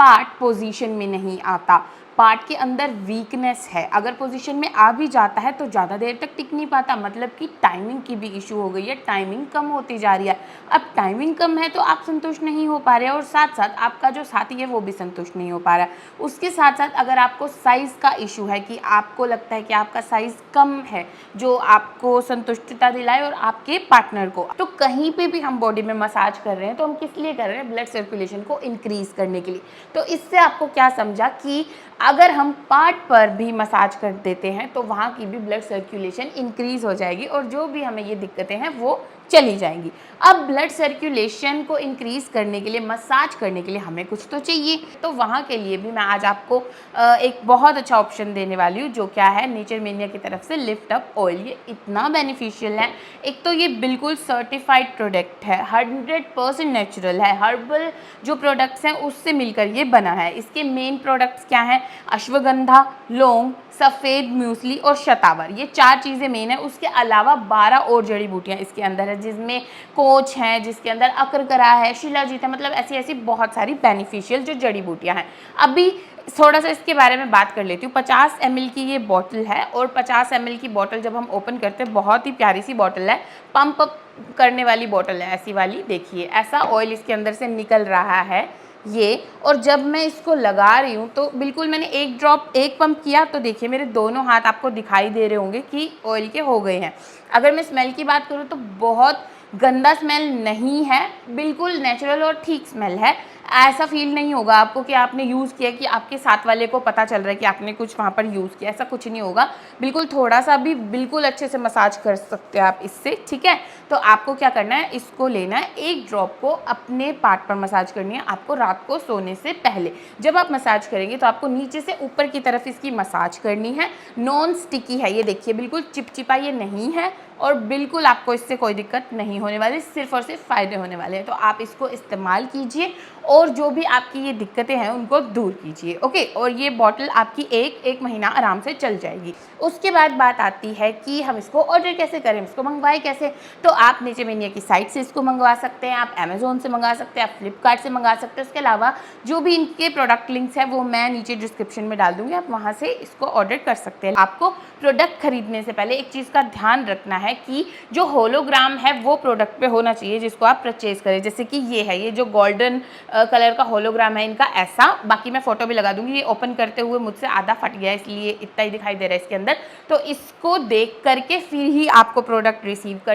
Part position में नहीं आता, पार्ट के अंदर वीकनेस है, अगर पोजीशन में आ भी जाता है तो ज़्यादा देर तक टिक नहीं पाता, मतलब कि टाइमिंग की भी इशू हो गई है, टाइमिंग कम होती जा रही है। अब टाइमिंग कम है तो आप संतुष्ट नहीं हो पा रहे हैं और साथ साथ आपका जो साथी है वो भी संतुष्ट नहीं हो पा रहा है। उसके साथ साथ अगर आपको साइज़ का इशू है कि आपको लगता है कि आपका साइज़ कम है जो आपको संतुष्टता दिलाए और आपके पार्टनर को, तो कहीं पे भी हम बॉडी में मसाज कर रहे हैं तो हम किस लिए कर रहे हैं? ब्लड सर्कुलेशन को इंक्रीज़ करने के लिए। तो इससे आपको क्या समझा कि अगर हम पार्ट पर भी मसाज कर देते हैं तो वहाँ की भी ब्लड सर्कुलेशन इंक्रीज़ हो जाएगी और जो भी हमें ये दिक्कतें हैं वो चली जाएंगी। अब ब्लड सर्कुलेशन को इंक्रीज़ करने के लिए, मसाज करने के लिए हमें कुछ तो चाहिए, तो वहाँ के लिए भी मैं आज आपको एक बहुत अच्छा ऑप्शन देने वाली हूँ, जो क्या है, नेचर मेनिया की तरफ से लिफ्ट अप ऑयल। ये इतना बेनिफिशियल है, एक तो ये बिल्कुल सर्टिफाइड प्रोडक्ट है, 100% नेचुरल है, हर्बल जो प्रोडक्ट्स हैं उससे मिलकर ये बना है। इसके मेन प्रोडक्ट्स क्या हैं? अश्वगंधा, लौंग, सफ़ेद मूसली और शतावर, ये 4 चीज़ें मेन है। उसके अलावा 12 और जड़ी बूटियाँ इसके अंदर है, जिसमें कोच हैं, जिसके अंदर अकरकरा है, शिलाजीत है, मतलब ऐसी ऐसी बहुत सारी बेनिफिशियल जो जड़ी बूटियाँ हैं। अभी थोड़ा सा इसके बारे में बात कर लेती हूँ। 50 ml की ये बॉटल है और 50 ml की बॉटल जब हम ओपन करते हैं, बहुत ही प्यारी सी बॉटल है, पंप अप करने वाली बॉटल है, ऐसी वाली, देखिए ऐसा ऑयल इसके अंदर से निकल रहा है ये। और जब मैं इसको लगा रही हूँ तो बिल्कुल मैंने एक ड्रॉप, एक पंप किया तो देखिए मेरे दोनों हाथ आपको दिखाई दे रहे होंगे कि ऑयल के हो गए हैं। अगर मैं स्मेल की बात करूँ तो बहुत गंदा स्मेल नहीं है, बिल्कुल नेचुरल और ठीक स्मेल है। ऐसा फील नहीं होगा आपको कि आपने यूज़ किया, कि आपके साथ वाले को पता चल रहा है कि आपने कुछ वहाँ पर यूज़ किया, ऐसा कुछ नहीं होगा। बिल्कुल थोड़ा सा भी, बिल्कुल अच्छे से मसाज कर सकते हैं आप इससे, ठीक है। तो आपको क्या करना है, इसको लेना है, एक ड्रॉप को अपने पार्ट पर मसाज करनी है आपको रात को सोने से पहले। जब आप मसाज करेंगे तो आपको नीचे से ऊपर की तरफ इसकी मसाज करनी है। नॉन स्टिकी है ये, देखिए बिल्कुल चिपचिपा ये नहीं है और बिल्कुल आपको इससे कोई दिक्कत नहीं होने वाली, सिर्फ और सिर्फ फ़ायदे होने वाले हैं। तो आप इसको इस्तेमाल कीजिए और जो भी आपकी ये दिक्कतें हैं उनको दूर कीजिए, ओके। और ये बॉटल आपकी एक महीना आराम से चल जाएगी। उसके बाद बात आती है कि हम इसको ऑर्डर कैसे करें, इसको मंगवाएं कैसे। तो आप नेचर मेनिया की साइट से इसको मंगवा सकते हैं, आप अमेज़ोन से मंगा सकते हैं, आप फ्लिपकार्ट से मंगा सकते हैं। उसके अलावा जो भी इनके प्रोडक्ट लिंक्स हैं वो मैं नीचे डिस्क्रिप्शन में डाल दूँगी, आप वहाँ से इसको ऑर्डर कर सकते हैं। आपको प्रोडक्ट खरीदने से पहले एक चीज़ का ध्यान रखना है कि जो होलोग्राम है वो प्रोडक्ट पे होना चाहिए जिसको आप परचेज करें। जैसे कि ये है, ये जो गोल्डन कलर का होलोग्राम है इनका, ऐसा, बाकी मैं फोटो भी लगा दूंगी। ये ओपन करते हुए मुझसे आधा फट गया, इसलिए इतना ही दिखाई दे रहा है इसके अंदर। तो इसको देख करके फिर ही आपको प्रोडक्ट रिसीव करना